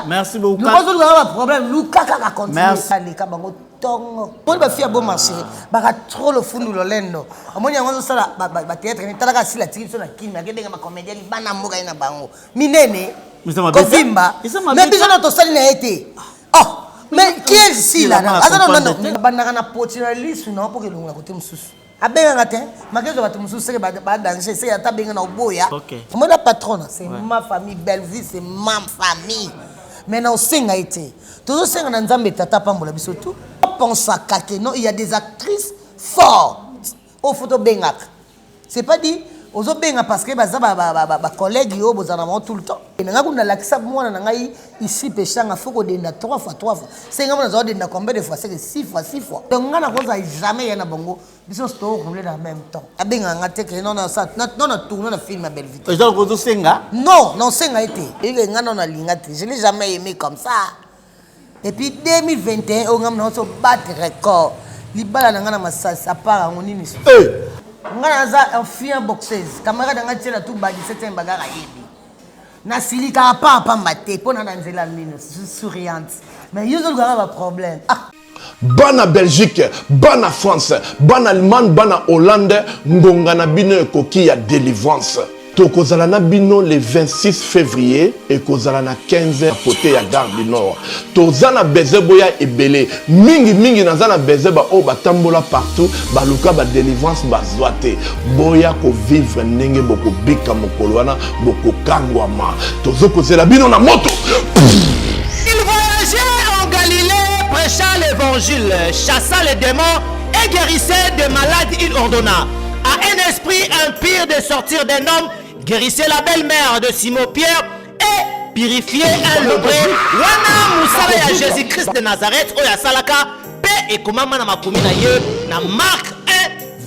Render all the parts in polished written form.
Merci beaucoup. Nous avons un problème. Nous avons continué. Merci. Moi, je suis bon marché. Je suis trop le fou de l'olendo. Moi, je suis un théâtre. Je suis un théâtre. Je suis un comédien. Je suis un bango. Minene. Kovimba. Mais besoin de ça, il a été. Oh, mais qui est ici là? Non, non, non. Je suis un potilaliste. Non, pour que l'on a côté moussous. Abenga te, makezo batu mususu seke ba danger, c'est ata benga na oboya. Moi la patronne, c'est ma famille, belle vie, c'est ma famille. Maintenant singa été. Toujours singa na nzambe tata pambola biso tout. Pense à kake non, il y a des actrices fortes au photo benga. C'est pas dit aux benga parce que baza ba collègues yo bozana tout le temps. Et nga kuna lakisa mwana na ngai ici pechanga foko de na 3 fois. C'est nga mwana zo de na combien de fois? C'est 6 fois. Donc nga na koza jamais yana bongo. Biso sto rouler en même temps. Abenga nga te que non ça non tourner le film à belle vie. Et donc vous singa? Non, singa été. Et nga non na linga te. Je l'ai jamais aimé comme ça. Et puis 2021 on nga so battre record. Libala na nga na masasa para ngonini. Nga za ancien boxeuse. Camarade nga tela tout ba 17 bagara yebi. Na silika pa mate pona na nzela mino souriante. Mais yo zo ga problème. Bana Belgique, bana France, bana Allemagne, bana Hollande, ngongana bino ekoki ya délivrance. Tokozala na bino le 26 février et kozala na 15h côté ya Gare du Nord. Tozana bezeboya ebele, mingi nazana bezeba o batambola partout, baluka ba délivrance bazwate. Boya ko vivre ndenge boko bika mokolo wana boko kangwama. Tozokozela bino na moto. Il voyageait en Galilée, prêchant l'évangile, chassant les démons et guérissait des malades. Il ordonna à un esprit impur de sortir d'un homme, guérissait la belle-mère de Simon-Pierre et purifiait un lepreux. Wana musala ya Jésus-Christ de Nazareth, oya salaka, pe et comment na makumi na ye na Marc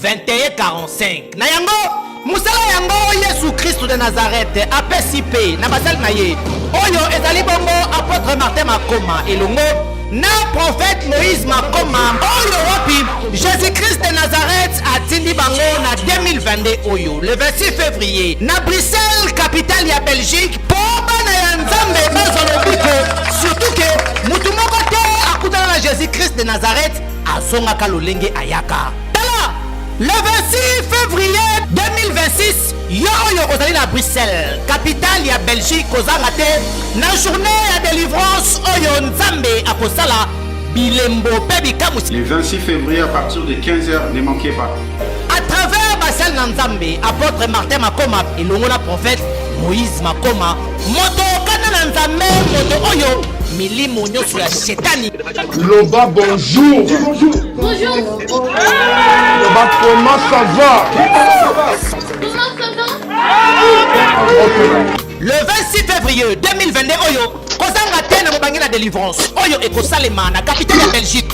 1, 21-45. Na yango, musala yango Yesu Christ de Nazareth, apesi pe na basal na ye. Oyo ezali bongo apôtre Martin Makoma elongo na prophète Moïse Makoma oyo wapi Jésus-Christ de Nazareth atindi bango na 2022 oyo le 26 février na Bruxelles capitale ya Belgique pour bana ya nzambe bazolobiko surtout que mutu moko te akutana na Jésus-Christ de Nazareth azongaka lolenge ayaka tala le 26 février 2026 yo oyo ozali na Bruxelles capitale ya Belgique kozanga te na journée ya délivrance oyo nzambe akosala bilembo pe bikamusi. Le 26 février à partir de 15h, ne manquez pas. À travers basel na nzambe apôtre Martin Makoma elongo na prophète Moïse Makoma moto kana na nzambe moto oyo milimo nyonso ya shetani. Loba bonjour. Bonjour. Loba comment ça va? Le 26 février 2022 oyo kozanga te na mobangi na délivrance oyo ekosalema na capitale ya Belgique.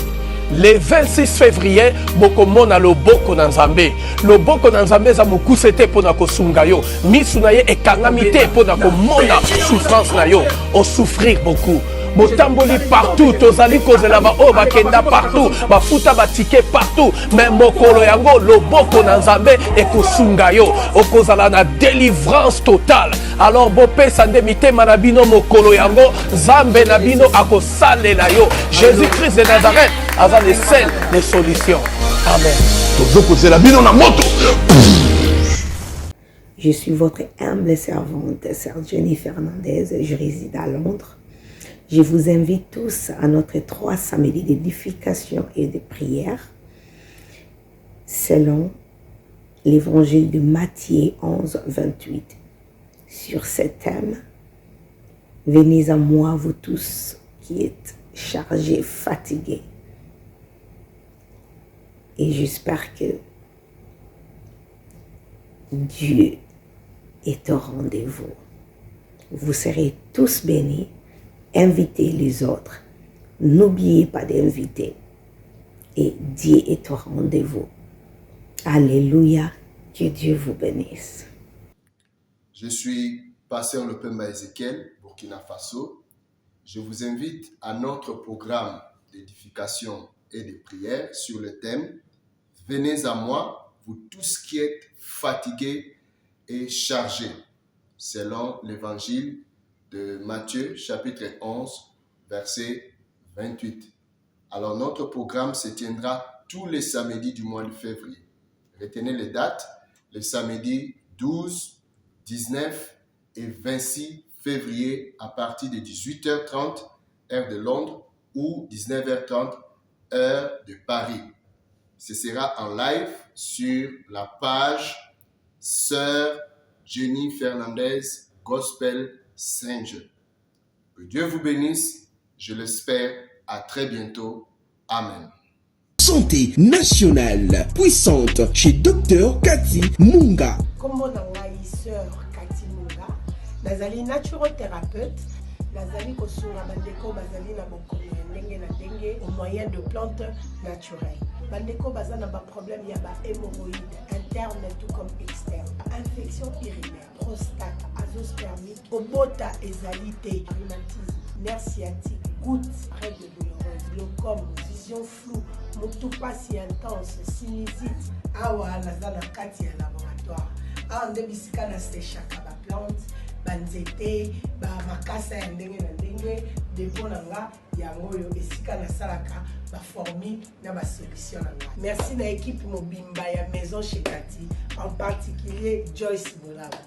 Le 26 février bokomona loboko na nzambe loboko na nzambe eza mokuse te mpona kosunga yo misu na ye ekangami te mpona komona souffrance na yo osouffrir beaucoup botamboli partout tozali kozela baoyo bakenda partout bafuta batike partout mais mokolo yango loboko na nzambe ekosunga yo okozala na délivrance totale alors bopesa nde mitema na bino mokolo yango nzambe na bino akosalela yo Jésus-Christ de Nazareth aza le seul des solutions. Amen. Tozokozela bino na moto. Je suis votre humble servante, Sœur Jenny Fernandez, je réside à Londres. Je vous invite tous à notre 3 samedis d'édification et de prière selon l'évangile de Matthieu 11, 28. Sur ce thème, venez à moi, vous tous qui êtes chargés, fatigués. Et j'espère que Dieu est au rendez-vous. Vous serez tous bénis. Invitez les autres. N'oubliez pas d'inviter. Et Dieu est au rendez-vous. Alléluia. Que Dieu vous bénisse. Je suis Pasteur Lopemba Ezekiel, Burkina Faso. Je vous invite à notre programme d'édification et de prière sur le thème « Venez à moi, vous tous qui êtes fatigués et chargés » selon l'évangile de Matthieu, chapitre 11, verset 28. Alors, notre programme se tiendra tous les samedis du mois de février. Retenez les dates, les samedis 12, 19 et 26 février à partir de 18h30, heure de Londres, ou 19h30, heure de Paris. Ce sera en live sur la page Sœur Jenny Fernandez Gospel Singer. Que Dieu vous bénisse, je l'espère. À très bientôt. Amen. Santé nationale puissante chez Dr Cathy Munga. Comme on a sœur Cathy Munga, nazali naturothérapeute, nazali kosunga bandeko bazali na bokono ndenge na ndenge au moyen de plantes naturelles. Bandeko bazana ba problème ya ba hémorroïdes interne tout comme externe, infection urinaire, prostate, azoospermie, obota ezalité, rhumatisme, nerf sciatique, gouttes, règles douloureuses, glaucome, vision floue, motopathie intense, sinusite, awa nazana kati ya laboratoire. Awa nde bisika na séchaka ba plante, banzete, ba makasa ya ndenge na ndenge, depo na nga yango yo esika na salaka ba formi na ba solution na nga. Merci na équipe mobimba ya maison chez Cathy, en particulier Joyce Boulaba.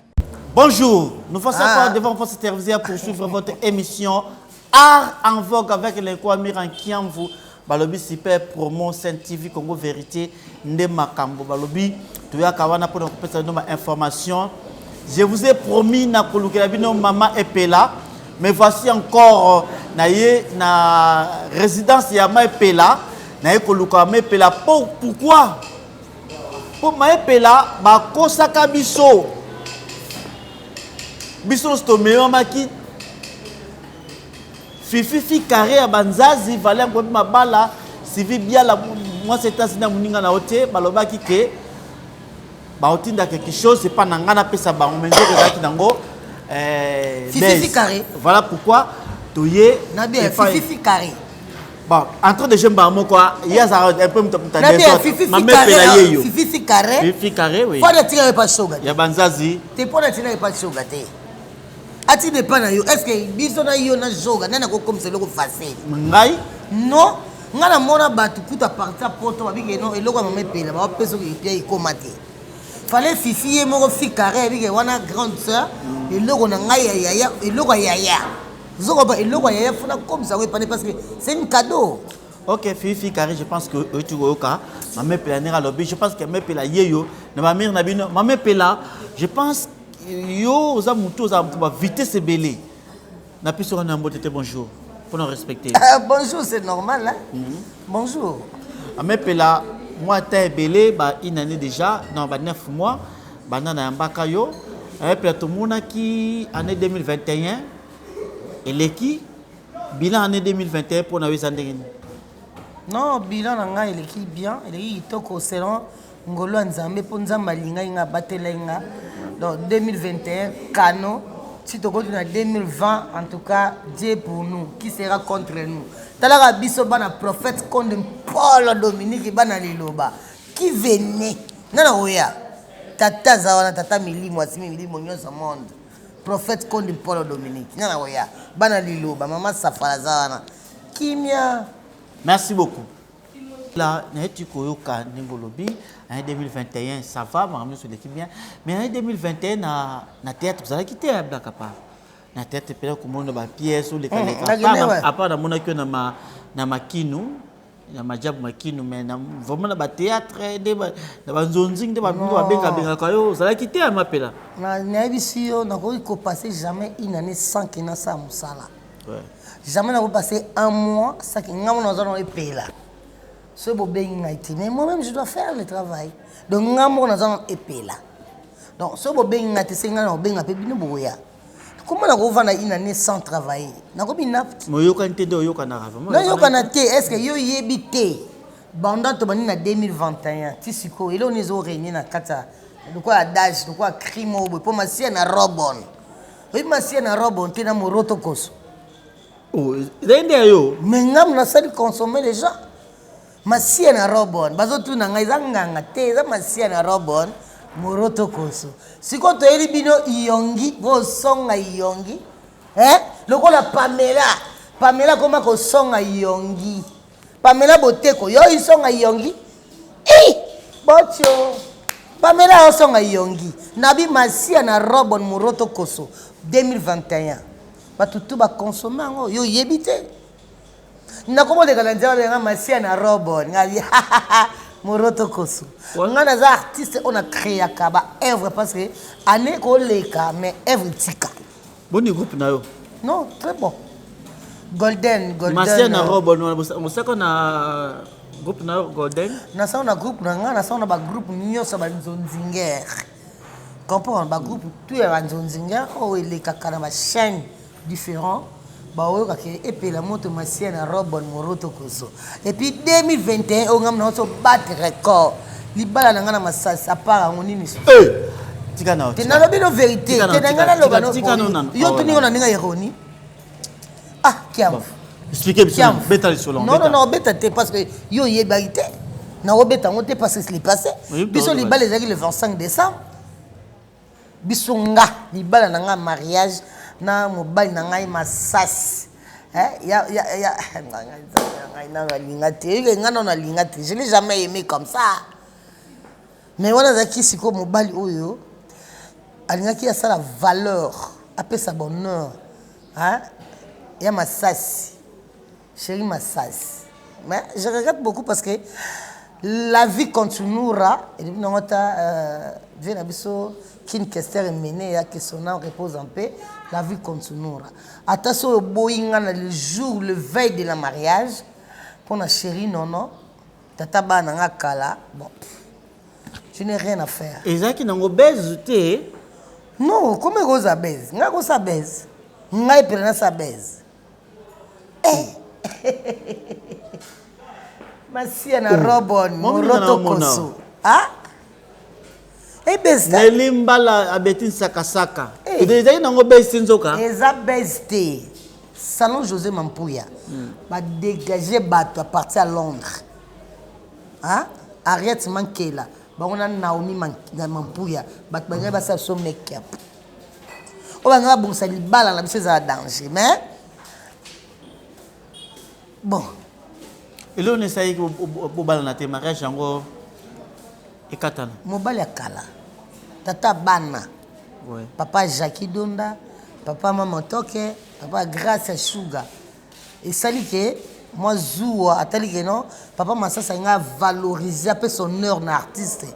Bonjour, nous faisons encore devant votre télévision pour suivre votre émission Art en vogue avec les Kwamiran Kiamvu. Balobi super promo Saint TV Congo Vérité Nde Makambo Balobi tu ya kawana pour nous information. Je vous ai promis na kolukela bino Mama Epela, mais voici encore na résidence ya Mama Epela na koluka Mama Epela. Pourquoi? Pour Mama Epela ba kosaka biso sto meilleur maki Fifi carré à banzazi valait un peu ma bala si bien la moi c'est ainsi na muninga na hote baloba ki ke ba otinda quelque chose c'est pas nangana pesa ba on menzo que nango Fifi carré. Voilà pourquoi toyé na bien Fifi carré. Bon, entre de jambes mo quoi, il y a un peu m'ta na bien Fifi carré. Fifi carré oui. Faut de tirer pas soga. Ya banzazi. T'es pas de tirer pas soga té. Ati ne pas na yo, est-ce que biso na yo na zoga nana ko comme c'est loko facile. Ngai? Non, ngana mona batu kuta partir poto babike non eloko Mama Epela ba peso ki pia ikomate. Fallait Fifi moko fi carré bike wana grande sœur, eloko na ngai ya eloko ya. Zoga ba eloko ya funa comme ça oui parce que c'est un cadeau. OK, Fifi carré, je pense que tu vois Mama Epela nera lobby, je pense que Mama Epela yeyo na ba mire na bino Mama Epela, je pense yo za muto za ba vitesse belé na piso na mbote bonjour pour nous respecter. Bonjour, c'est normal hein. Bonjour. Mama Epela moi ta belé ba une année déjà dans ba 9 mois banana mbaka yo Epela to mona ki année 2021 et l'équipe bilan année 2021 pour na weza ndenge. Non, bilan na nga eleki bien, eleki kitoko selon ngolo nzambe po nzamba linga inga batela inga. Donc 2021 Kano, si tu continues en 2020 en tout cas Dieu pour nous, qui sera contre nous. Talaka biso bana prophète contre Paul Dominique bana liloba qui venait nana oya tata zawana tata milimo asimi milimo nyosa monde prophète contre Paul Dominique nana oya bana liloba mama safara zawana kimia. Merci beaucoup. Là, tu koyoka ngolobi en 2021 ça va marcher sur l'équipe bien mais en 2021 na théâtre vous allez quitter Black Papa na théâtre peut comme on ba pièce ou les à part na mona que na makinu na majabu makinu mais na vraiment na ba théâtre de ba nzonzing de ba bingo ba benga kayo vous allez quitter Mama Epela na bisio na ko passer jamais une année sans que na sa musala ouais jamais na ko passer un mois sans que ngamo na zona Epela. Ce beau mais moi-même je dois faire le travail. Donc ngamo na zona Epela. Donc ce beau benga te senga na benga pe bino boya. Comment na ko vana une année sans travailler? Na ko binapti. Mo yoka nte do yoka na rava. Na yoka na te est-ce que yo yebite? Banda to bani na 2021. Ti siko elo nezo régner na kata. De quoi adage, de quoi crime au pour masia na robon. Oui masia na robon te na moroto koso. Oh, rende yo. Mais ngam na sali consommer les gens. Masia na robon bazotu na ngai zanganga te za masia na robon moroto koso siko to eri bino iyongi bo songa iyongi lokola Pamela koma kosonga yongi Pamela Boteko yo isonga yongi botio Pamela osonga yongi nabi masia na Robon Moroto Koso 2021 batutu ba consommer ngo yo yebite nakomo de kalanza nga masia na Robon ngali Moroto Koso ngana za artiste on a créé akaba œuvre parce que ane ko leka mais œuvre tika boni groupe na yo non très bon Golden masia na Robon on sait qu'on a groupe na Golden na sa na groupe na nga na sa na ba groupe nyoso ba nzonzinger comprendre ba groupe tout ya ba nzonzinger o eleka kana ba chaîne différent ba oyo ka ke epela moto masia na Robon Moroto Koso et puis 2021 on ngam na so battre record libala na nga na masasa para ngonini tika na te na lobi no vérité te na nga na loba no yo tuni ngona ninga ironi kiam expliquez bien beta le solon non beta te parce que yo yebalité na obeta ngote parce que c'est passé biso libala ezaki le 25 décembre biso nga libala na nga mariage na mobali na ngai masasi ya je n'ai jamais aimé comme ça mais wana zaki siko mobali oyo alingaki ça la valeur après sa bonheur ya masasi chérie masasi mais je regrette beaucoup parce que la vie continuera et depuis nota vient abiso kin kester mené ya que son âme repose en paix la vie continuera attention boyinga na le jour le veille de la mariage pour na chérie non tata bana nga kala bon je n'ai rien à faire ezaki nango base te non comment goza base nga go sa base nga epela sa base masia na Robon Moroto Koso Nelimbala abetin sakasaka. Ezaki nango base nzoka. Eza base Salon José Mampuya. Ba dégager bato à partir à Londres. Ariette Mankela. Ba on a Naomi Mampuya. Ba banga ba sa so make-up. O banga bon ça libala la biso za danger mais bon. Et là on essaye pour bala na te mariage yango ekatana. Mobali akala. Tata Bana, papa Jackie Donda, papa Maman Toke, papa Grace Suga. Et ça dit que moi Zoua, attendez que non, papa Massa ça a valorisé un peu son heure d'artiste.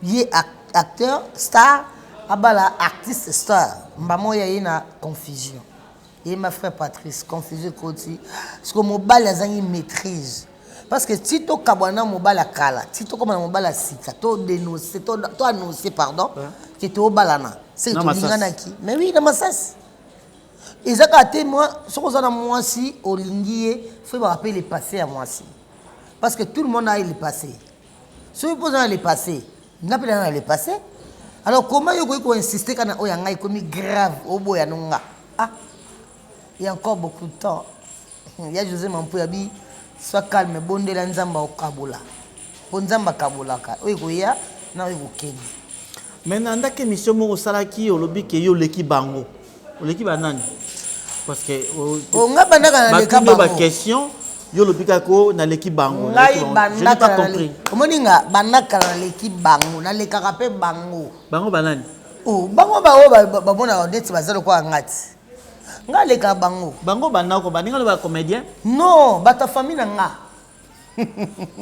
Il est acteur, star, abala artiste star. Maman y a une confusion. Et ma frère Patrice, confusion côté. Parce que mon bal a une maîtrise. Parce que si tu as mobile kala, si tu as mobile sika, tu dénoncer, tu annoncer pardon, que tu es balana. C'est tout qui. Mais oui, dans ma sas. Et ça quand moi, ce que ça moi si au linguier, faut me rappeler les passés à moi si. Parce que tout le monde a les passés. Si vous posez les passés, n'a pas les passés. Alors comment vous pouvez insister quand on a comme grave au bout yanunga. Il y a encore beaucoup de temps. Il y a José Mampuyabi. Sois calme, bonde la nzamba okabula. Bonzamba kabula ka. Oikoya na oikokedi. Maintenant ndake mission mo salaki olobi ke yo leki bango. Oleki banani? Parce que nga bandaka na leka bango. Ba question yo lobi ka ko na leki bango. Je n'ai pas compris. Omoninga bandaka na leki bango, na leka ka pe bango. Bango banani? Bango ba bona ndeti bazalo kwa ngati. Nga leka bango. Bango banako baninga ba comédien? Non, ba ta famille na nga.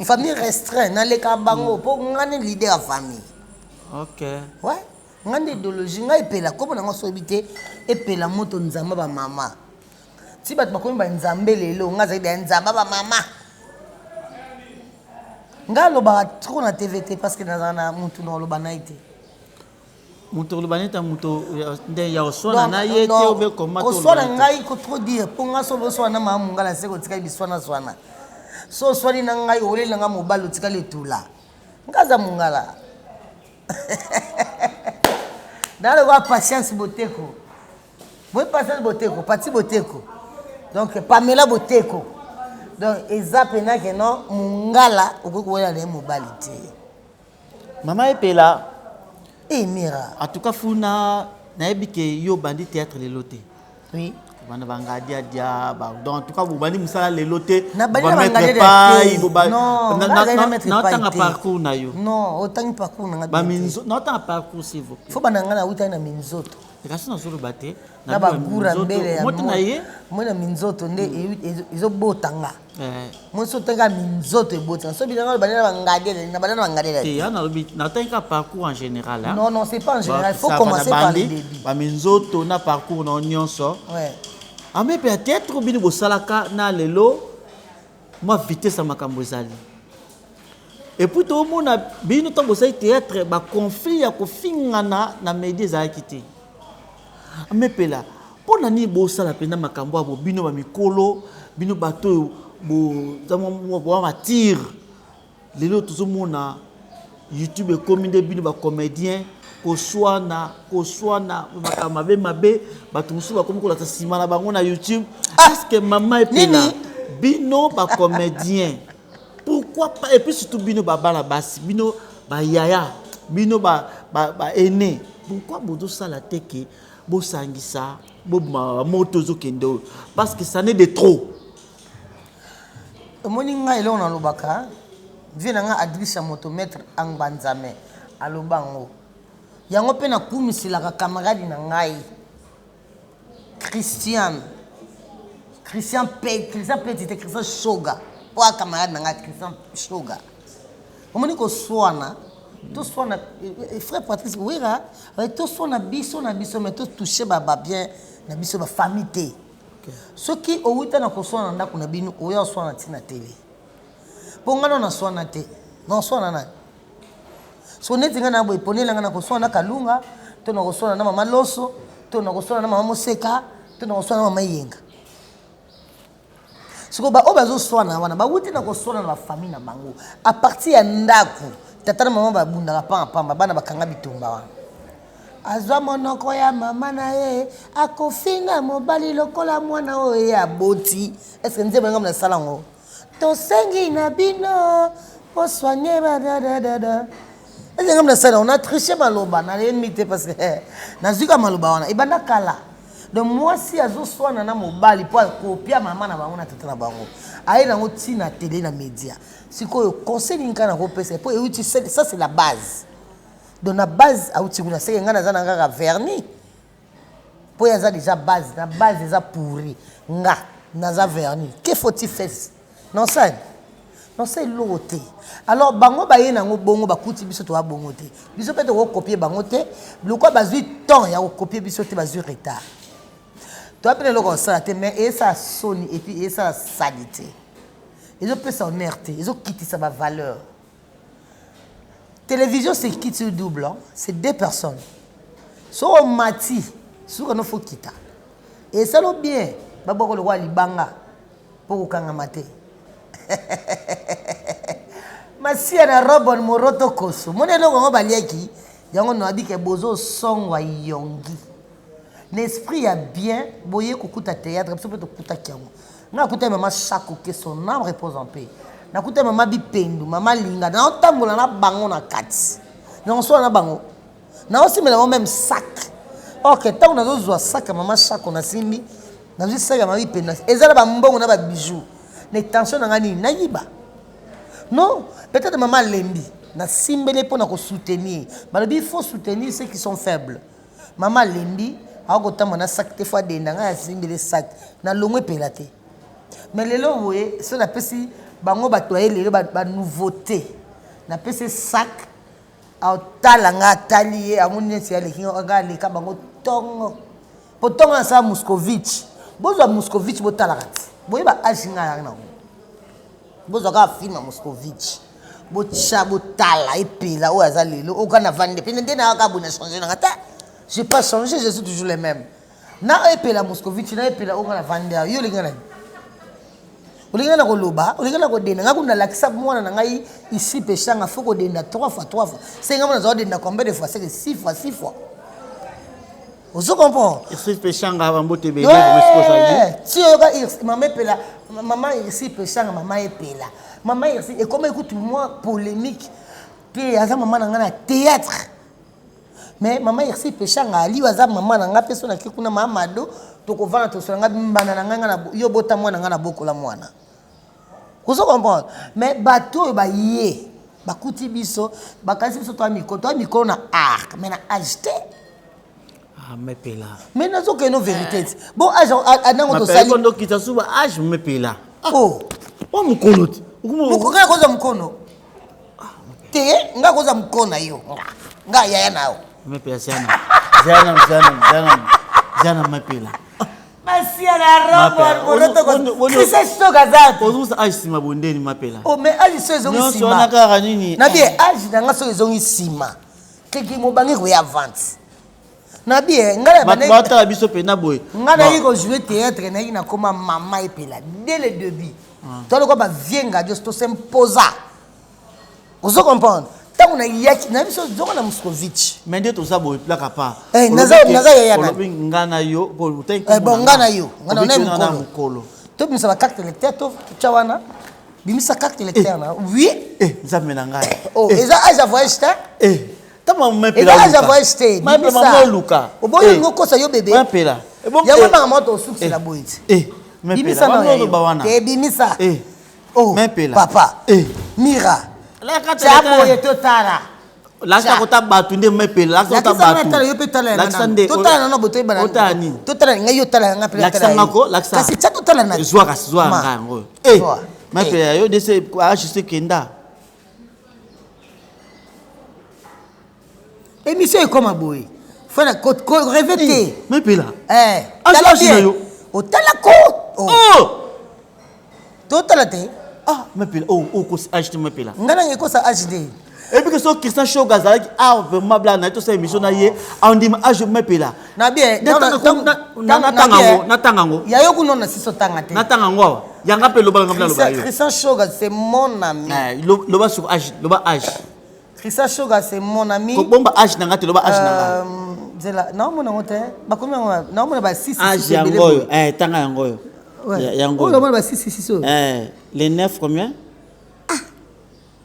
Famille restreinte na leka bango pour ngane leader de famille. OK. Ouais. Ngane idéologie nga epela comme na ngosobité epela moto nzamba ba mama. Si bat bakomi ba nzambe lelo nga za nzamba ba mama. Nga lo ba trop na TVT parce que na mutu no lo banaite. Mutu lo banita mutu nde ya osona na yete obe komato. Osona ngai ko trop dire pour nga so osona na mamu ngala seko tika biswana swana. So swali na ngai olela nga mobalo tika letula. Ngaza mungala. Dans le patience Boteko. Vous patience Boteko, Pati Boteko. Donc Pamela Boteko. Donc ezapena que non mungala okokoya le mobilité. Maman epela Mira. En tout cas funa na ebike yo bandi théâtre le loté. Oui. bana bangadia dia donc en tout cas vous bani musala le loté na ba bani mettre pas non na tanga parcours na yo non autant parcours na ba minzo na tanga parcours s'il vous plaît faut bananga na uta na minzoto kasi na zolo baté na ba gura mbele ya moto na ye mona minzoto nde izo botanga mo so tanga minzoto ebotanga so bilanga banana bangadia na banana bangadia te ya na lobi na tanga parcours en général hein non c'est pas en général faut commencer par le début ba minzoto na parcours na nyonso ouais. Mais peut-être bino bosalaka na lelo moi vitesse makambo ezali et puis tout le monde bino to bosai théâtre ba conflit ya kofingana na média za kité mais pela pona ni bosala pena makambo abo bino ba mikolo bino bato bo zamo bo matir lelo tout le monde YouTube communauté bino ba comédien koswana mabe batumusu bakomi kolata sima na bango na YouTube est-ce que maman epena bino ba comédien pourquoi pas et puis surtout bino ba bala basi bino ba yaya bino ba aîné pourquoi bodo sala teke bo sangisa bo moto zo kendo parce que ça n'est de trop moninga elo na lobaka vina nga adrisa motomètre angbanzame alobango yango pe na kumisilaka camarade na ngai Christian Petit Christian Shoga po camarade na ngai Christian Shoga omoni ko swana to swana frère Patrice Ouira to swana biso mais to toucher ba bien na biso ba famille te soki ouita na ko swana ndako na bino oya swana tina télé pongano na swana te non swana na so netinga na boy ponela nga na kosona kalunga to na kosona na mama loso to na kosona na mama moseka to na kosona na mama yenga siko ba obazo sona wana ba wuti na kosona na famille na bango a partir ya ndako tata na mama ba bunda pa pamba bana bakanga bitumba wana azwa monoko ya mama na ye akofinga mobali lokola mwana oyo ya boti est-ce que nzebe ngam na salango to sengi na bino po soigner ba da on a triché maloba na limité parce que nazuka maloba wana ibanda kala donc moi si azo swana na mobali pour copier maman na bango na tata na bango ayi na ngoti na télé na média sikoyo conseil nkana ko pesa pour euti ça c'est la base donc la base auti kuna c'est ngana za ngaka vernis pour yaza déjà base na base déjà pourri nga na za vernis que faut-il faire non ça non c'est l'autre alors bango ba yena ngo bongo ba kuti biso to ba bongo te biso peut ko copier bango te lokwa bazui temps ya ko copier biso te bazui retard to apena loko ça te mais et ça soni et puis et ça salité ils ont peut s'emmerder ils ont quitté sa valeur télévision c'est qui tu double hein? C'est deux personnes so mati so no faut quitter et ça lo bien ba boko le roi libanga pour kanga maté Masia na robon moroto koso monelo ngo baliaki yango no abike bozo songwa yongi l'esprit ya bien boye kokuta théâtre biso peut kokuta kiango na kuta mama Chako que son âme repose en paix na kuta mama Bipendu mama Linga na otambola na bango na kati na so na bango na osimela même sac OK tant na zo sac mama Chako na simbi na zo sac mama Bipendu ezala ba mbongo na ba bijoux les tensions na ngani na yiba non peut-être maman Lembi na simbele pour na ko soutenir balobi il faut soutenir ceux qui sont faibles maman Lembi a ko tamba na sac te fois de nga simbele sac na longwe pelate mais lelo voye so na pesi bango batoye lelo ba nouveauté na pesi sac a talanga talié amoni si ale kinga ga le ka bango tongo potonga sa Moscovitch bozo Moscovitch botalakati boye ba ajinga na bozo ka film Moscovitch bocha botala epela o azalelo o kana vande pe ndena ka bona changer na ngata j'ai pas changé je suis toujours le même na epela Moscovitch na epela o kana vande yo lingana olingana ko loba olingana ko dena ngakuna lakisa mwana na ngai ici peshanga foko denda 3 fois c'est ngama na denda combien de fois c'est 6 fois vous comprenez ici peshanga bambote be si yo ka maman epela maman ici peshanga maman epela maman ici et comme écoute moi polémique puis aza maman na ngana théâtre mais maman ici peshanga ali waza maman na nga personne qui kuna mamado tokovana tosolanga mbana na nganga na yo bota mwana ngana bokola mwana. Vous comprenez? Mais bateau ba yé bakuti biso bakasi biso toi micro na arc mais na acheté. Ah mais pela. Mais nazo que no vérité. Bon age anango to sali. Kondo kitasuba age me pela. Oh. Wa mukolo. Mukoka koza mkono. Te nga koza mkono yo. Nga yaya nao. Me pela sana. Zana me pela. Masia na robo oroto ko. Kisa stoka zato. Ozusa age sima bondeni mapela. Oh mais age so ezongi sima. Non so nakaka nini. Na bien age na nga so ezongi sima. Keki mo bangi ko ya vente. Na bien ngala bata biso pena boy. Ngala yiko jouer théâtre na yina koma mama epela dès le début. Toi le quoi ba vienga just to s'imposa. Vous comprenez? Tant on a yaki na biso zoko na Moscovitch. Mais ndio toza boy plaka pa. Naza ya na. Ngana yo pour bon ngana yo. Ngana na mukolo. To bimisa ba carte lecteur to chawana. Bimisa carte lecteur na. Oui. Nzambe na ngai. Oh, eza age voyage ta? Tama mepela. Eza age voyage te. Mama luka. Oboyo ngoko sa yo bébé. Mepela. Ya mama moto suksi la boyiti. Mepela. Mama bawana. Bimisa. Oh. Mepela. Papa. Mira. La kata chapo yetotala. Laksa kota batu nde mepela. Laksa kota batu. Laksa nde. Totala na boto ibana. Otani. Totala ngayo tala nga pela. Laksa ngako. Laksa. Kasi cha totala na. Zwa ngango. Mepela yo dese ajise kenda. Émission est comme un boy. Faut la répéter. Mais puis là. Au talaco. Oh. Tout à la tête. Ah, mais puis là. Oh, qu'est-ce que acheter mais puis là. Ngana yeko sa acheter. Et puis que so Christian show gazali ah ma bla na to sa émission na ye on dit age mais puis là. Na bien. Na tangango. Ya yo kuno na siso tangate. Na tangango. Yanga pe loba ngabla loba yo. Christian show c'est mon ami. Loba sur age, loba age. Christian Shoga c'est mon ami. Bomba age nanga te loba age nanga. Zela na mona ngote. Ba combien na mona ba 6 age yango tanga yango. Yango. Oh na mona ba 6 le 9 combien?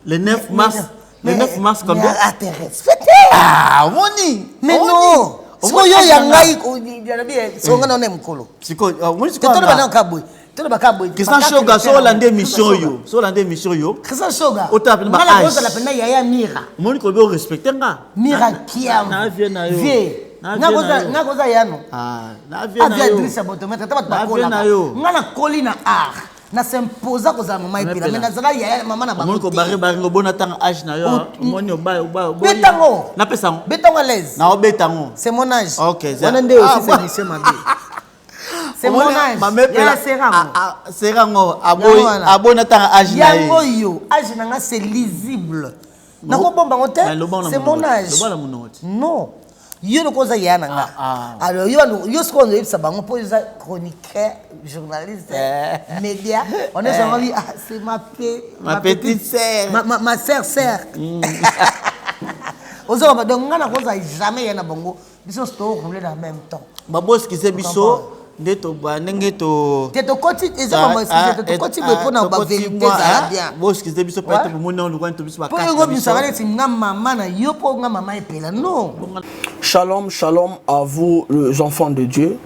Le 9 mars. Le 9 mars combien? Intéresse. Ah, moni. Mais non. Siko yo yangai ko bien siko ngana na mkolo. Siko moni siko. Toto ba na kabwe. Toto ba kabwe. Christian Shoga so lande mission yo. So lande mission yo. Christian Shoga. Otapena ba age. Ngala la pena yaya Mira. Moni ko be respecter nga. Mira kia. Na vie na yo. Nga koza yano. Ah, na vie na yo. Adrissa botometre taba bakola. Ngana koli na art. Na s'imposa koza mama ipila. Mais na zala yaya mama na bango. Moni ko bare ngo bona tanga age na yo. Moni oba. Betango. Na pesango. Betango à l'aise. Na obetango. C'est mon âge. OK, ça. On est aussi c'est monsieur Mabé. C'est mon âge. C'est rango. Abona tanga âge na ye. Yango yo, âge nanga c'est lisible. Nako bomba ngote. C'est mon âge. Non. Yo le koza yana nga. Alors yo ce qu'on dit ça bango pour les chroniqueurs, journalistes, médias, on est vraiment dit c'est ma petite sœur. Ma sœur. Ozo donc ngana koza jamais yana bango. Biso sto rouler en même temps. Ba boss qui c'est biso ndeto ba ndenge to teto koti eza mama excuse teto koti be pona ba vérité za bien boss qui c'est biso peut-être pour mon nom quand to biso ba carte pour ngo biso ba ti nga mama na yo po nga mama epela non. Shalom à vous les enfants de Dieu.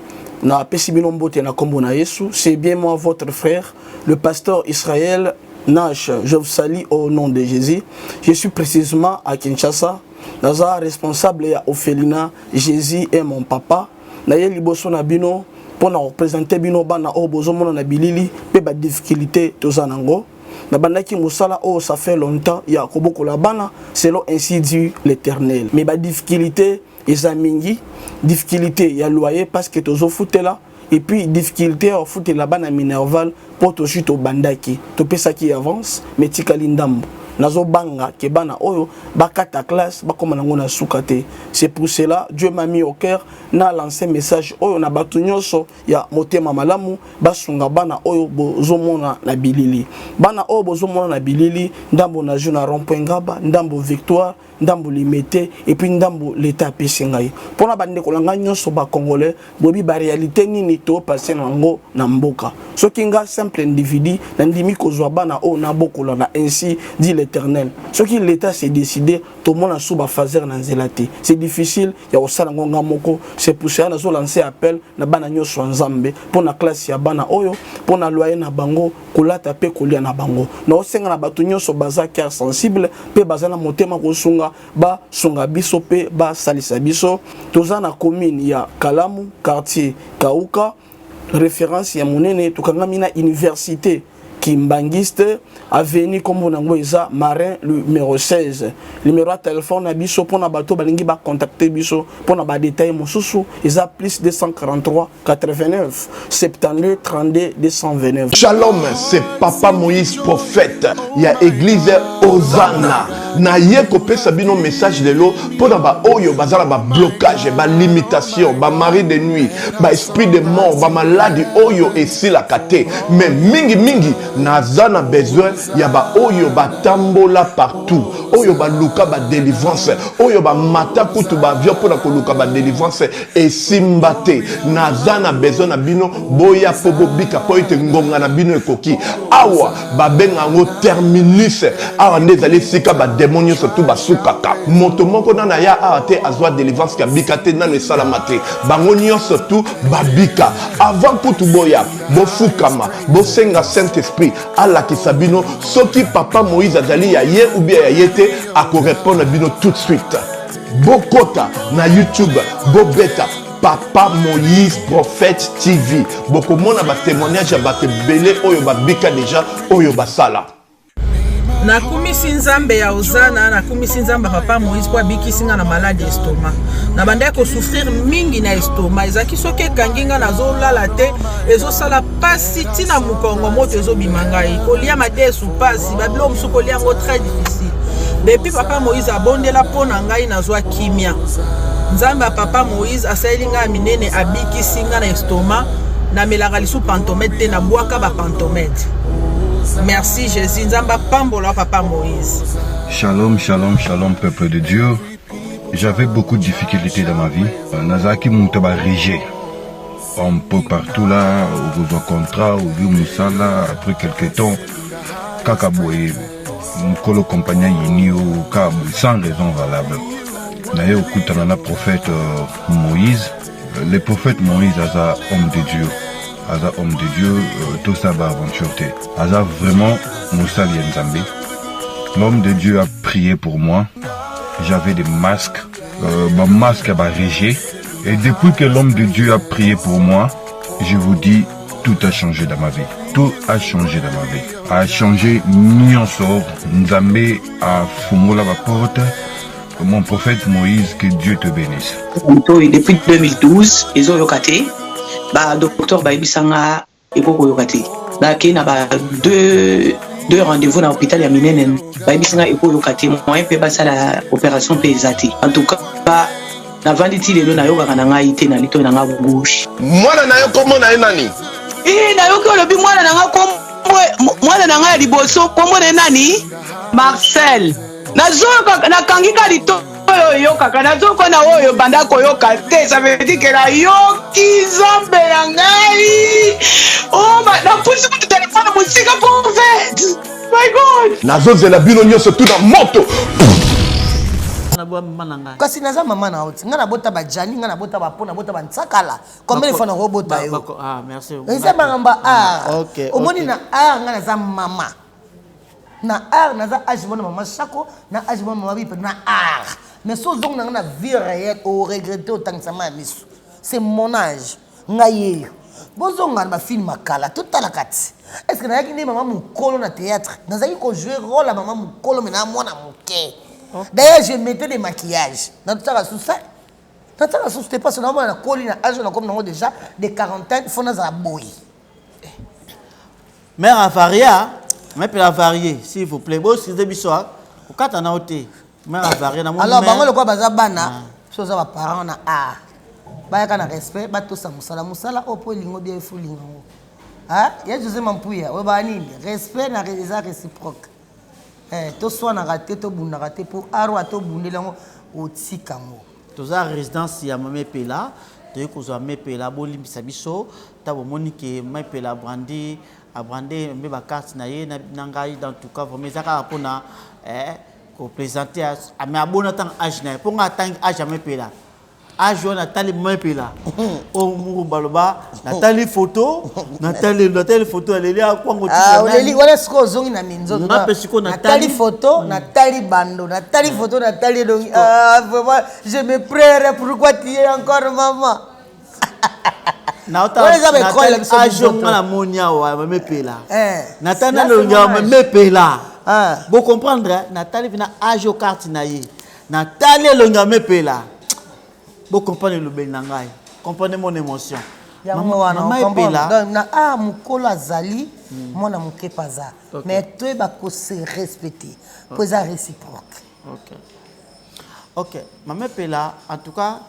Na pesi bino mbote na kombo na Yesu, c'est bien moi votre frère le pasteur Israël Nash. Je vous salue au nom de Jésus. Je suis précisément à Kinshasa. Naza responsable ya Ophelina, Jésus est mon papa. Na ye liboso na bino pour représenter bino bana o bozomona na bilili pe ba difficulté tozanango. Na bandaki musala o ça fait longtemps ya koboko la bana selon ainsi dit l'Éternel. Mais ba difficulté ezamingi, difficulté ya loyer parce que tozo futela et puis difficulté au foot la bana minerval pour to chute au bandaki. To pesa qui avance mais tikali ndambo. Nazo banga ke bana oyo bakata classe bakoma nango na sukate. C'est pour cela Dieu m'a mis au cœur na lancé message oyo na batu nyonso ya motema malamu basunga bana oyo bozomona na bilili. Bana oyo bozomona na bilili ndambo na jeu na rond-point Ngaba, ndambo Victoire, ndambo Limité et puis ndambo l'état pesingai. Pona bande ko langa nyonso ba congolais bobi ba réalité nini to passer nango na mboka. Soki nga simple individu na ndimi ko zwa bana oyo na bokola na ainsi dit l'éternel. Ce qui l'État s'est décidé, tout le monde a sous fazer dans zélati. C'est difficile, il y a aussi un moko. C'est pour ça qu'on a lancé appel na bana nyonso nzambe pour la classe ya bana oyo, pour na loyer na bango, kolata pe kolia na bango. Na osenga na batu nyonso baza cœur sensible, pe baza na motema ko sunga ba sunga biso pe ba salisa biso. Toza na commune ya Kalamu, quartier Kauka, référence ya monene tukangamina université Kimbangiste, avenue comme on a Marin, numéro 16. Numéro de téléphone, biso pour na bateau, balingi ba contacter biso pour na ba détail mosusu, ils a plus 243 89 72 32 229. Shalom, c'est Papa Moïse prophète. Il y a église Hosanna. Na ye kopé sabino message de l'eau pour na ba oyo bazala ba blocage, ba limitation, ba mari de nuit, ba esprit de mort, ba maladie oyo et si la kate. Mais mingi nazana besoin ya ba oyo ba tambola partout. Oyo ba luka ba délivrance, oyo ba mata kutu ba vio pour na ko luka ba délivrance et simbate. Nazana besoin na bino boya pobo bika po ite ngonga na bino ekoki. Awa ba benga ngo terminus. Awa ndezali sika ba démonio surtout ba sukaka. Moto moko na ya ate azwa délivrance ka bika te na ne salamate. Bango nyonso surtout ba bika. Avant kutu boya bo fukama, bo senga Saint-Esprit Allah ki sabino soki Papa Moïse azali ya ye ou bien ya yete a ko répondre bino tout de suite. Bokota na YouTube, Bobeta Papa Moïse Prophète TV. Boko mona ba témoignage ya ba belé oyo ba bika déjà oyo ba sala. Na kumisi nzambe ya Hosanna, na kumisi nzambe Papa Moïse kwa bikisinga na maladie estomac. Na banda ko souffrir mingi na estomac. Ezaki soke kanginga na zolala te, ezo sala pasi tina mukongo moto ezo bimangai. Kolia mate sou pasi, babilo musu kolia ngo très difficile. Depuis Papa Moïse abondela pona ngai na zwa kimia. Nzambe ya Papa Moïse asayelinga minene abikisinga na estomac, na melaka lisu pantomètre te na bwaka ba pantomètre. Merci Jésus, Nzamba Pambola Papa Moïse. Shalom, shalom, shalom peuple de Dieu. J'avais beaucoup de difficultés dans ma vie. Nazaki Moutaba Rigé. Un peu partout là, au besoin contrat, au vieux Moussala, après quelques temps, Kakaboué, Mkolo compagnie Yini au Kabou, sans raison valable. D'ailleurs, écoute, on a le prophète Moïse. Le prophète Moïse, est un homme de Dieu. Aza homme de Dieu, tout ça va aventure. Aza vraiment Moussali Nzambe. L'homme de Dieu a prié pour moi. J'avais des masques. Ma masque a régé. Et depuis que l'homme de Dieu a prié pour moi, je vous dis, tout a changé dans ma vie. Tout a changé dans ma vie. A changé, ni en sort. Nzambe a fumé la porte. Mon prophète Moïse, que Dieu te bénisse. Depuis 2012, ils ont yokaté. Docteur Baibisanga Ekoko Yokate. Qui n'a pas deux rendez-vous dans l'hôpital à Minenen. Baibisanga Ekoko Yokate. Moi, je peux la opération pesate. En tout cas, na vanditi lelo na yoga kananga ite na lito na ngabo gauche. Mwana na yo komo na nani? Na yo ko lobi mwana na ngako mwana na nga liboso komo na nani? Marcel. Na zoka na kangika lito. Yo kaka nazoko na oyo banda koyoka te, ça veut dire que la yoki zambe ya ngai. Oh na pusi ku téléphone musika prophète. My God. Nazozela bino nyonso tout na moto. Kasi naza mama na oti ngana bota ba jani ngana bota ba pona bota ba ntsakala combien de fois na robota yo. Ah merci. Eza mangamba OK. Omoni na ngana za mama. Na naza ajibona mama Sako na ajibona mama Bipe na mais si on a une vie réelle, on regrette autant que ça m'a mis. C'est mon âge. Ngaye. Bon, on a un film à Kala, tout à la carte. Est-ce que vous avez maman mon colo dans théâtre? Vous avez joué rôle à maman mon colo, mais moi dans mon cœur. D'ailleurs, je mettais des maquillages. Dans tout ça, sous ça. Dans tout ça, c'était pas seulement la colline à âge, comme nous déjà des quarantaines, il faut nous aboyer. Mère Avaria, mais pour la varier, s'il vous plaît. Bon, si vous avez besoin, vous avez un autre. Alors, bango le quoi bazabana, chose à parents na bayaka na respect, bato sa musala opo lingo bien fou lingo. Ya José Mampuya, o ba nini? Respect na réciproque. To soit na raté to bunda raté pour arwa to bunde lango o tsikango. Toza résidence ya mamé pela, toyei kozwa mepela bolimbisa biso ntango omoni ke mepela abrande mbe bakarte na ye na ngai dans tout cas vraiment eza kaka mpona koplaisante mais abona ntango age na ye mpo nga atangi age ya mepela age wana natali mepela o mungu baloba natali photo aleli akwango wana siko ozongi na minzoto natali photo natali bando natali photo natali dongi vraiment je me prère pourquoi tu es encore maman na moni awa mepela natali nalonga mepela bo comprendre natali vina age carte na ye natali elonga mepela bo comprendre le bel nangai comprenez mon émotion maman epela na mukolo azali mona muke paza mais toi ba ko se respecter pour ça réciproque. OK maman epela en tout cas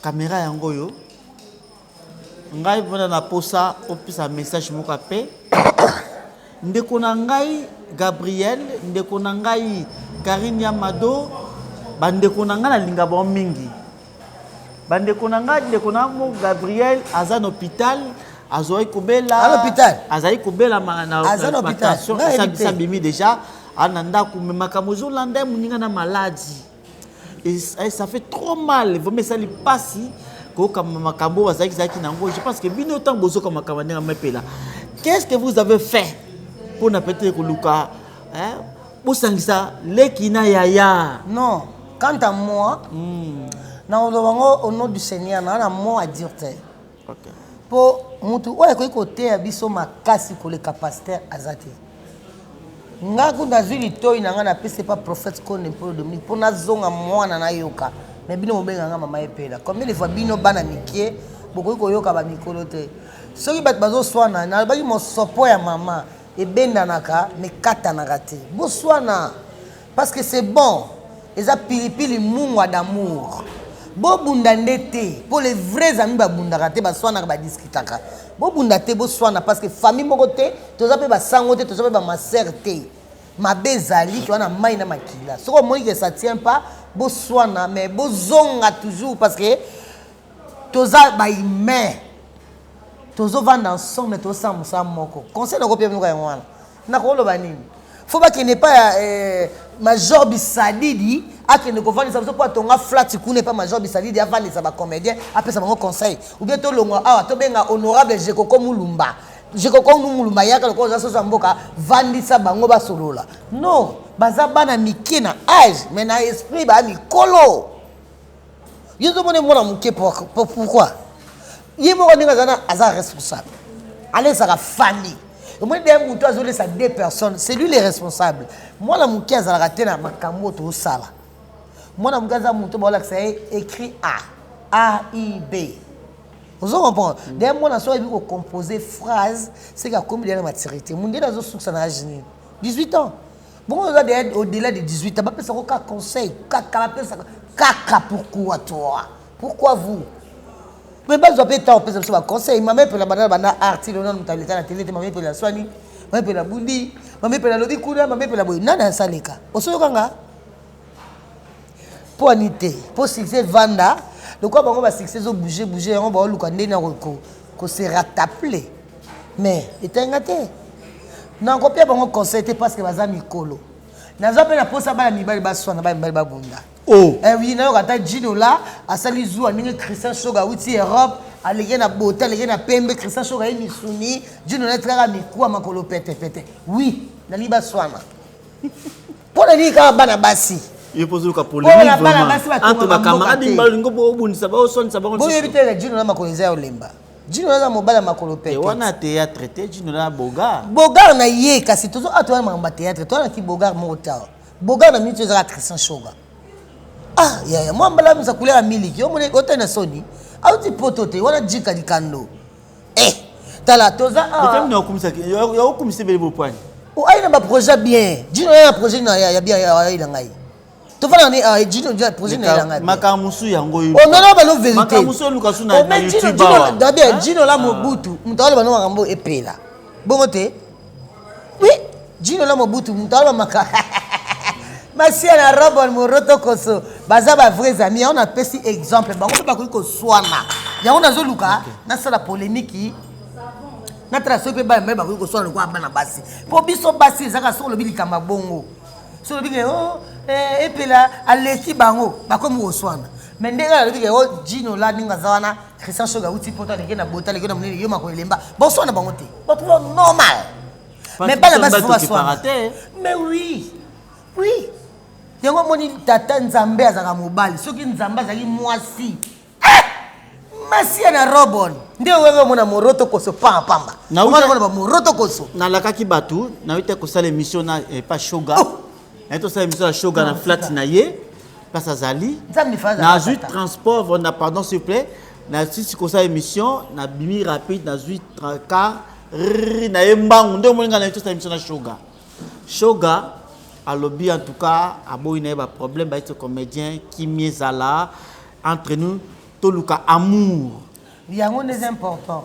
caméra yango yo ngai bona na posa opisa message moko pe ndeko na ngai Gabriel ndeko na ngai Karine Yamado bandeko na ngai na linga ba mingi bandeko na ngai ndeko na mo Gabriel azan hôpital azoi kobela à l'hôpital azai kobela na hôpital ça bimi déjà ananda kumemaka mozolanda muninga na maladie et ça fait trop mal vous me sali pasi ko comme makambo azaki nango je pense que bino tant bozo comme makambo na mepela qu'est-ce que vous avez fait pour na peut-être ko luka pour sangisa lekina yaya non quant à moi au nom du Seigneur na mot à dire pour mutu oya ko côté biso makasi ko le capacitaire azati nga kunda zili toy na nga na pese pas prophète ko ne pour Dominique pour na zonga mwana na yoka mais bino mobenga nga mama epela combien de fois bino bana mikie boko ko yoka ba mikolo te soki bat bazo swana na baki mo sopo ya mama e benda naka me kata na raté bo swana parce que c'est bon eza pilipili mungwa d'amour bo bunda ndete pour les vrais amis ba bunda raté ba swana ba discutaka bo bunda te bo swana parce que famille moko te toza pe ba sango te toza pe ba maser te ma bezali ki wana mai na makila soko moi que ça tient pas bo swana mais bo zonga toujours parce que toza ba humain tozo vanda ensemble to samusa moko conseil na ko pia moko ya wana na ko lo banini faut pas qu'il n'est pas major bisadidi akende ko vanda samusa po tonga flat kune pas major bisadidi avanda sa ba comédien après ça bango conseil ou bien to longo awa to benga honorable Jekoko Mulumba Jekoko Mulumba yaka ko za so mboka vandisa bango ba solola non baza bana mikina âge mais na esprit ba mikolo yezo mone mona muke pourquoi yimo ko ninga zana aza responsable allez ça la famille au moins des muto azole ça deux personnes c'est lui le responsable moi la muke azala raté na makambo to sala moi na mukaza muto ba la c'est écrit A I B vous comprenez des moi na so bi ko composer phrase c'est ka comme de maturité munde na zo suksa na âge 18 ans bon on a des au-delà de 18 ans ba pesa ko ka conseil kaka pesa kaka pourquoi toi pourquoi vous mais pas zo peta on pesa so conseil mama pe la bana artiste non mutalita na télé mama pe la swani mama pe la bundi mama pe la lobi kuna mama pe la boy nana saleka oso kanga pour anité pour succès vanda de quoi bango ba succès zo bouger on ba luka ndena ko se rattraper mais etengate na ko pia bango conseil parce que baza mikolo na zo pe na posa ba mibali ba swana ba mibali ba bunda oh oui na yo kata Gino là asali zu aninge Christian Shoga uti Europe alege na bote alege na pembe Christian Shoga yi misuni Gino na traka mikua makolo pete oui na liba swana pona ni ka bana basi il pose le polémique vraiment entre ma camarade balingo bo bunisa ba osonisa ba bo yebite Gino na makolo za olemba Gino na mobala makolo pete wana théâtre te Gino na bogar na ye kasi tozo atwa mamba théâtre to na ki bogar mota bogar na mitu za Christian Shoga ya moi mbala misa kulera miliki yo mone otena soni auti potote wana jika dikando tala toza na okumisa ya okumisa bele bopani o aina ba projet bien Gino ya projet na ya bien ya ila ngai to fana ni Gino ya projet na ila ngai makamusu yango yo o non ba no vérité makamusu lukasu na YouTube ba da bien Gino la mobutu mutawala bano ngambo epela bongo te oui Gino la mobutu mutawala maka Masia na robo moroto koso baza ba vrais amis on a pesi exemple bango pe bakoki ko swana yango nazo luka na sala polémique na traso pe ba me bakoki ko swana ko abana basi po biso basi ezaka so lobi likamba bongo so lobi ke epela aleki bango bakomi ko swana mais ndenge lobi ke Gino la ninga zawana Christian Shoga uti poto de na bota le na munene yo mako lemba bon swana bango te ba trouve normal mais pas la base faut swana mais oui yango moni tata nzambe azaka mobali soki nzambe azaki mwasi masi na robon nde wewe mona moroto koso pamba na mona moroto koso na lakaki batu na wite ko sala émission na pas Shoga na to sala émission na Shoga na flat na ye pas azali na juste transport on pardon s'il vous plaît na si ko sala émission na bimi rapide na 8 car na yembangu nde moninga na to sala émission na Shoga à lobby en tout cas à boyne ba problème ba être comédien qui miezala entre nous tout le cas amour yango c'est important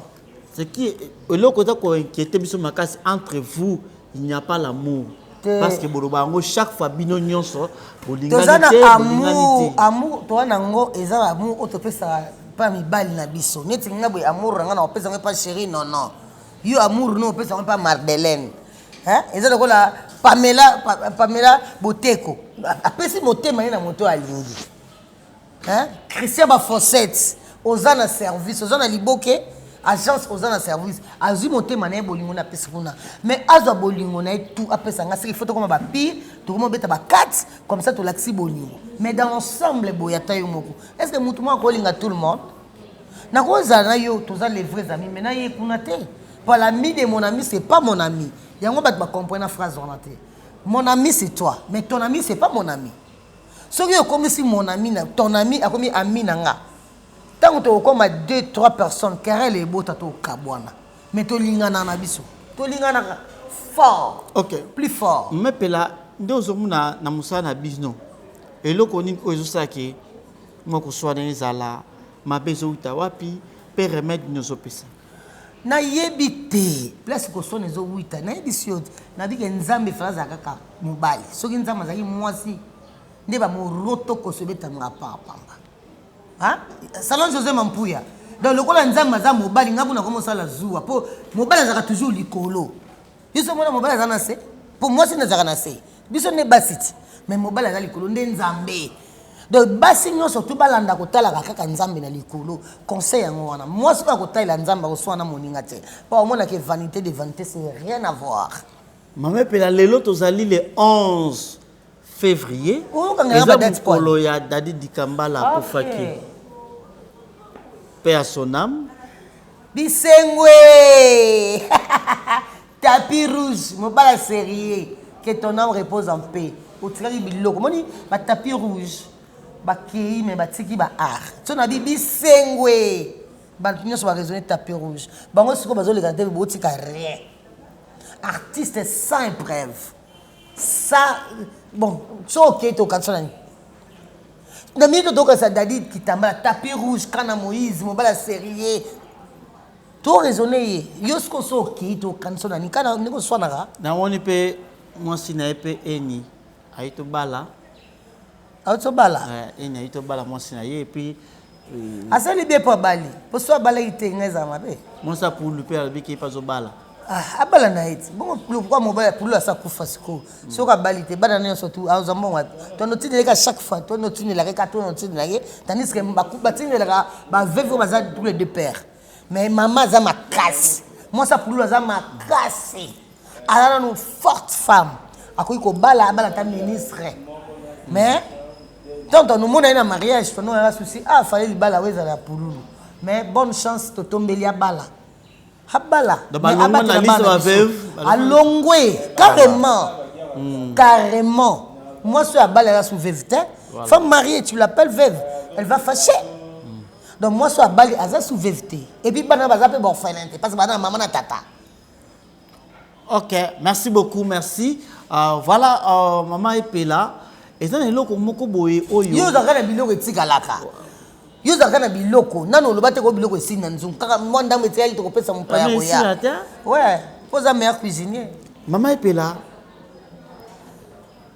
ce qui le côté ko inquiéter biso makasi entre vous il n'y a pas l'amour parce que boloba ngo chaque fois bino nyonso bolingani amour to nango eza amour otopesa pas mibali na biso neti ngabo amour ngana opesa ngo pas chérie non yo amour no opesa ngo pas Mardelène hein eza lokola Pamela Boteko apesi motema na moto alingi hein Christian ba Fossette ozana service ozana liboke agence ozana service azui motema na bolingo na pesi kuna mais azwa bolingo na tout apesa nga siki photo comme ba pire to comme beta ba 4 comme ça to laxi bolingo mais dans l'ensemble boyata yo moko est-ce que mutu mo ko linga tout le monde na ko zana yo toza les vrais amis mais na ye kuna te pas l'ami de mon ami c'est pas mon ami yango bat ba comprendre la phrase on a té mon ami c'est toi mais ton ami c'est pas mon ami soki comme si mon ami ton ami a comme ami nanga tant que comme 2-3 personnes querelle et bota to kabwana mais to lingana na biso to lingana fort OK plus fort mais pela ndozo muna na musa na bizno eloko nini ko ezosaki moko swana ezala mabezo uta wapi pe remède nozopesa na yebite place ko sona zo wita na yebisio na bike nzambe fraza kaka mobali soki nzambe azaki mwasi nde ba moroto ko sobeta ngapa pamba ha salon José Mampuya dans le kola nzambe za mobali ngabu na komo sala zuwa po mobali azaka toujours likolo biso mona mobali azana se po mwasi na zaka na se biso ne basiti mais mobali azali likolo nde nzambe donc basi nyonso to balanda kotala kaka nzambe na likolo conseil yango wana mwasi ba kotala nzambe ko swana moninga te pa o mona que vanité de vanité c'est rien à voir mama pela lelo tozali le 11 février ezakolo ya Dadi Dikambala akufaki paix à son âme bisengwe tapis rouge mobala sérieux que ton âme repose en paix otikaki biloko moni ba tapis rouge bakei mais batiki ba art so na bisengwe ba nyonso ba raisonner tapis rouge bango siko bazo le garder botika rien artiste sans épreuve ça bon so ok to katsona na mito to ka sa Dadi Kitambala tapis rouge kana Moïse mobala sérieux to raisonner yo siko so ok to katsona ni kana niko swana ka na woni pe mwasi na epe eni aito bala eni aito bala mwasi na ye puis asali bien pour bali pour so bala ite ngeza mabe mwasa pour le père biki pas zo bala abala na iti bon pourquoi mobile pour la sakufa siko soka balite bana na surtout azambo wapi to notine ka chaque fois to notine la ka to notine la tandis que batine la ba veuve baza tous les deux pères mais maman za makasi moi ça pour la za makasi ala une forte femme akoyi ko bala ta ministre mais tant on nous mona na mariage to no la souci fallait bala weza la pululu mais bonne chance to tombeli bala habala alongwe carrément moi je suis à balle sous veuve femme mariée tu l'appelles veuve elle va fâcher donc moi je suis à balle sous veuve et puis bana baza pe orphelin parce que bana maman na tata OK merci beaucoup merci voilà maman Epela et ça eloko moko boye oyo yo zakana biloko etikalaka yo zakana biloko nano lobate ko biloko esina nzungu kaka mwanda meteli to kopesa mpaya koya ouais poza meilleur cuisinier mama Epela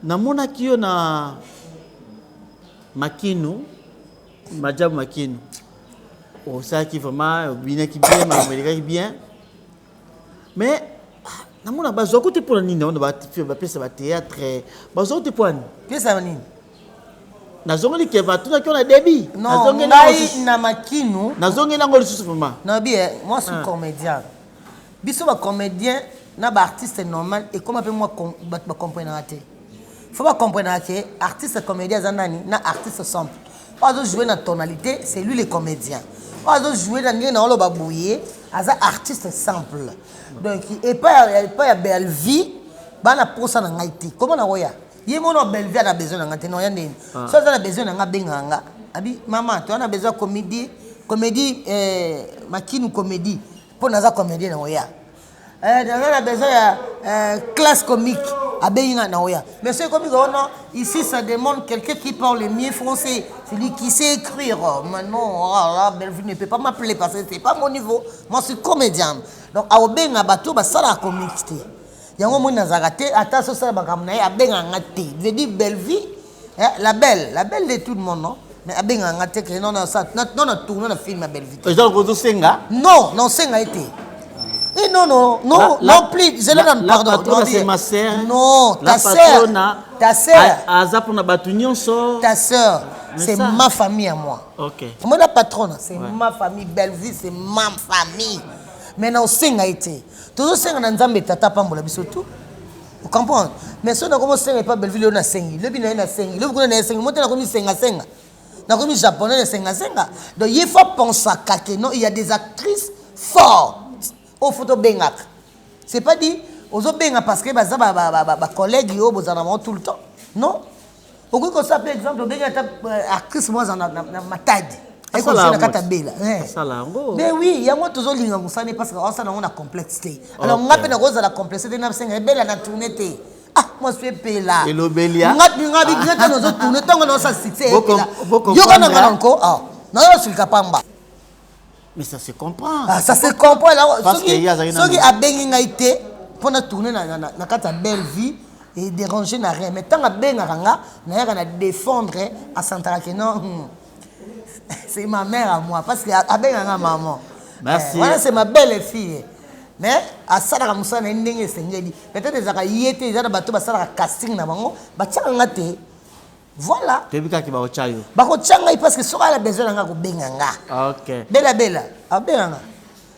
namona kiyo na Makino, Madjab Makino. Oh, ça qui vraiment bien qui bien, mais bien. Mais on a besoin de pour nini, on va faire ça théâtre. Besoin de pour Qu'est-ce ça nini? Nazongeli ke va tout na débit. Non, ngai na Makino. Nazongeli ngoli susu vraiment. Non bien, moi je suis comédien. Biso ba comédien na ba artiste normal et comment peut moi ba comprendre raté. Faut pas comprendre que artiste comédien zanani na artiste simple. Pas de jouer dans tonalité, c'est lui le comédien. Pas de jouer dans ngena lo ba bouyer, aza artiste simple. Donc et pas ya belle vie, bana posa na ngaiti. Comment na roya? Yé mon belle vie a besoin na ngate no yandeni. So za na besoin na ngabenganga. Abi maman, tu as besoin comédie Makino comédie. Pour naza comédien na roya. On a besoin de classe comique à Bénin. Mais c'est comme ici, ça demande quelqu'un qui parle le mieux français. Celui qui sait écrire. Maintenant, la Bellevue ne peut pas m'appeler parce que ce n'est pas mon niveau. Moi, je suis comédien. Donc, à Bénin, ça la comique. Il y a un moment où on a raté. Attention, ça va à Bénin. Je dis Bellevue, la belle de tout le monde, non? Mais à Bénin, on a tourné le film à Bellevue. Non, non, c'est a été. Et non, plus, je le pardon. C'est ma sœur. Non, ta sœur, c'est ma famille à moi. Ok. Moi, la patronne, c'est ma famille. Bellevue, c'est ma famille. Maintenant, c'est a été. Toujours c'est un ensemble tata pambola bisoto. Vous comprenez? Mais si on a commencé à pas Bellevue, on a 5. Le bin a 5. Le bin a 5. Moi, on a commis 5 à 5. On a commis japonais 5 à 5. Donc, il faut penser que non, il y a des actrices fortes. Au photo bengak. C'est pas dit aux autres bengak parce que ma collègue yo vous en avez tout le temps. Non. Au coup qu'on s'appelle exemple bengak actrice moi en ma taille. Et qu'on s'est nakata bela. Ça là. Mais oui, il y a moi toujours linga musane parce que ça on a complexité. Alors on appelle cause de la complexité na senga bela na tourner té. Ah, moi je fais là. Et l'obélia. Ngabi ngata nous tourner tant on ça cité. Yo kana encore ah. Non, c'est le capamba. Mais ça se comprend. Ah, ça se comprend là. Parce qu'il y a ceux qui a bien été pour tourner na kata belle vie et déranger na rien. Mais tant a bien ranga, na défendre à Santara que non. C'est ma mère à moi parce que a bien ranga maman. Merci. Voilà, c'est ma belle fille. Mais à ça la musa na ndenge sengeli. Peut-être des aka yete za bato ba sala casting na bango, ba tchanga te. Voilà. Tu as vu qu'il parce que ça a besoin de benganga. Ok. Bella. Ah benganga.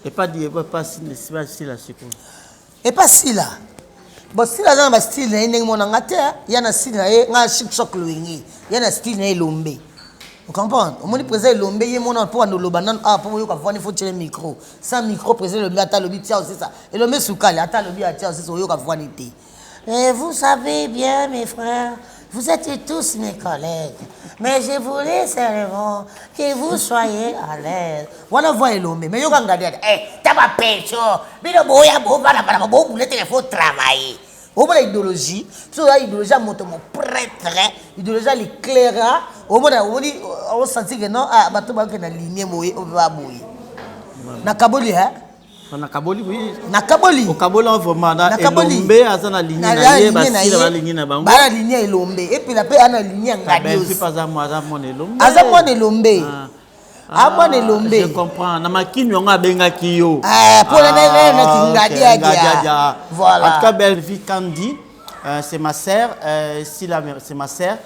Et pas dire pas si la seconde. Et pas si là. Bon si là dans le style il y a un style là chic choc loingi. Il y a un style là lombe. Vous comprenez? Au moins présent lombe il mon pour nous lobanan pour yo ka voir il faut tirer micro. Sans micro présent le ata lobi tia aussi ça. Et le met sous cale ata lobi tia aussi ça yo ka voir nité. Et vous savez bien mes frères, vous êtes tous mes collègues, mais je voulais seulement que vous soyez à l'aise. Voilà, voyez l'homme, mais vous regardez, t'as pas pécho, mais le boya, vous il faut travailler. Au moins l'idéologie, sur l'idéologie, mon prêtre, l'idéologie l'éclaira, au moins on sentit que non, ah, bah tout le monde est aligné, on va bouiller. Nakaboli, hein? Nakaboli, oui. Nakaboli. Au Kaboli, vraiment, Nakaboli. Elombe, Azana ligne na ye, basi la ligne na bango. Ba ligne Elombe. Et puis la paix ana ligne ngadios. C'est pas moi, Azamon Elombe. Azamon Elombe. Amon Elombe. Je comprends. Na makini on a benga kiyo. Pour la ngadia. Voilà. En tout cas, belle vie Candy, c'est ma sœur, c'est ma sœur.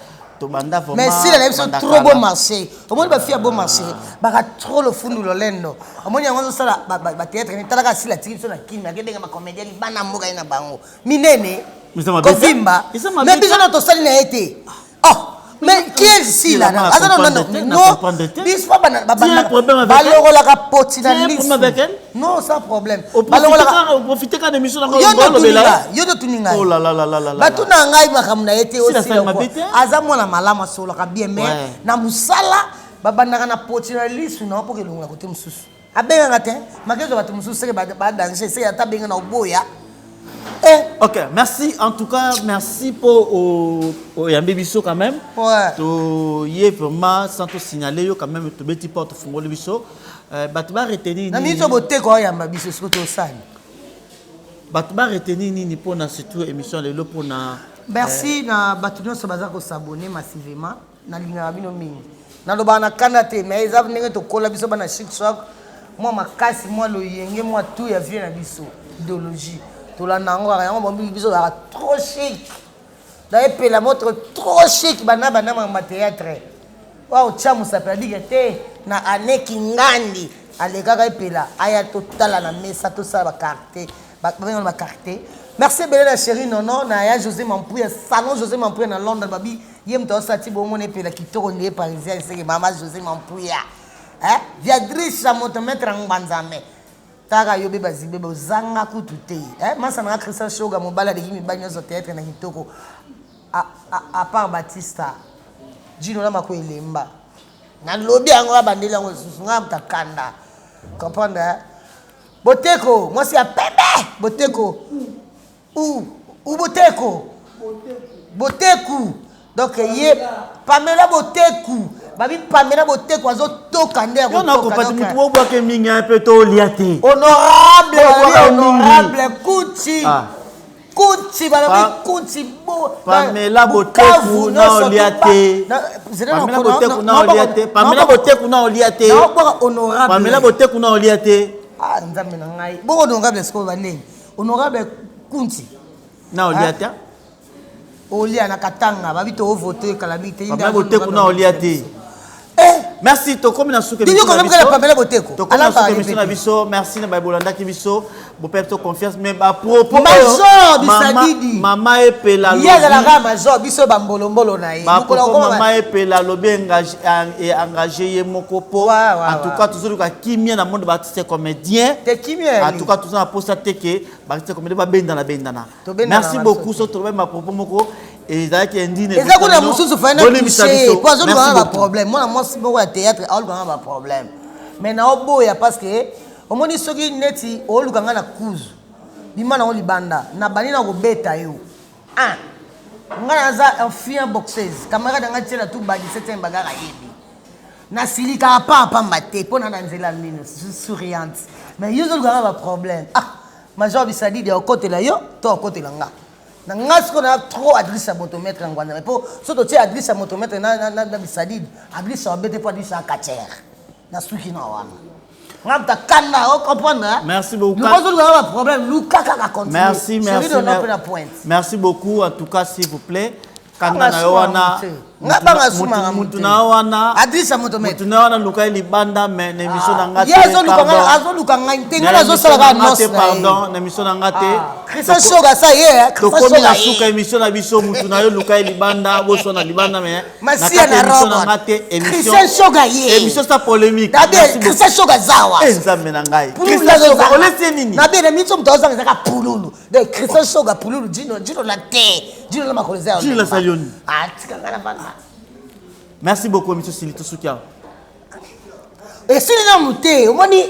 Mais si la sont trop bon marché, au moins ma fille a bon marché, bah trop le fond de l'endo. Au moins il y a un ça la théâtre, il t'as la si la tigre sur la kine, il y a ma comédienne, il bana moga ina bango. Minene, Kovimba, mais besoin de ton salut n'a été. Oh, mais qui est ici là? Non, bis pas baloro la capote na liste. Non, sans problème. Profitez quand l'émission là. Yo de tuninga. Oh là là là là là. Ba tuna ngai ba kamna été aussi. Azamo na malama solo ka bien mais na musala babandaka na poti na liste na pour que longa côté mususu. Abenga ngate, makezo batu mususu ba danger, c'est ata benga na oboya. Ok, merci. En tout cas, merci pour Yambi Bisso quand même. Ouais. To y est vraiment sans te signaler quand même to beti porte fungo le Bisso. Batba retenir. Na miso bote ko Yamba Bisso ce que to sani. Batba retenir ni pour na surtout émission le pour na. Merci na batuno so baza ko s'abonner massivement. nalingaka bino mingi nalobaka na kanda te mais eza ndenge tokola biso bana chic soc mwa makasi mwa loyenge mwa tout ya vie na biso idéologie tolanda yango kaka yango bambiki biso kaka trop chic daepela motre trop chic bana ma théâtre wa otya mosapi adike te na aneki ngandi alekaka epela aya totala na mesa tosala bakarte babengana bakarte merci ebele na chéri nono na ya José Mampuya salon José Mampuya na Londres babi ye moto asati bomona epela kitoko ndeye parisien eseke mama José Mampuya viadrice motometre ngbanzame taka yobe bazibe bozanga kutu te masa nanga Christian Shoga mobala aleki mibali nyonso théâtre na kitoko à part Batista Gino na mako elemba na lobi yango abandeli yango susu nga mutakanda comprendre Boteko mwasi ya pembe Boteko ou Boteku donc ye Pamela Boteku babi Pamela Boteku azo toka nde ko toka donc mutu wo bwa ke mingi un peu to liate honorable Kuti Kuti balobi Kuti bo Pamela Boteku na oliate Pamela Boteku na oliate Pamela Boteku na oliate honorable Pamela Boteku na oliate nzambe na ngai bo honorable sko banene honorable Kuti na oliate olia na katanga babi to voter calamité Pamela Boteku na oliate merci to comme na souke biso Pamela Boteku to comme na souke na biso merci na Bolanda ki biso bo perdre confiance mais ba propos major bisadidi mama epela lobi yeza la ga major biso bambolombolo na ye mama epela lobi engagé ye moko po en tout cas toujours ka kimia na monde ba artiste comédien te kimia en tout cas toujours na posta teke ba artiste comédien ba bendana merci beaucoup so to ma propos moko et ça qui indine et ça qu'on a mususu fa na cliché quoi zo ba problème moi moi si moko ya théâtre all ba problème mais na oboya parce que omoni soki neti olukanga na kuzu bima na olibanda na bani na kobeta yo ngana za ancien boxeuse camarade nga tiela tout ba 17 bagara yebi na silika pa mbate pona na nzela nini souriante mais yo olukanga ba problème major bisadi de côté la yo to côté la nga na ngas ko na trop adresse à motomètre ngwana mais pour surtout tu adresse à motomètre na bisadi adresse à bete pour adresse à kacher na suki na wana. Merci beaucoup. Merci beaucoup. En tout cas, s'il vous plaît. Adrisa motomètre. Mutunawana lukai libanda mais l'émission n'angate. Pardon, l'émission n'angate. Christian Shoga ça y est. Christian Shoga suka émission na biso mutunayo lukai libanda boso na libanda mais. Masia na roba. Christian Shoga ye. Émission ça polémique. Christian Shoga zawa. Nzambe na ngai. Christian Shoga olese nini? Na bien émission mtoza ngaka pululu. De Christian Shoga pululu Gino la te. Gino la makoleza. Gino la sayoni. Merci beaucoup, M. Silito Soukia. Et si nous sommes montés, on dit.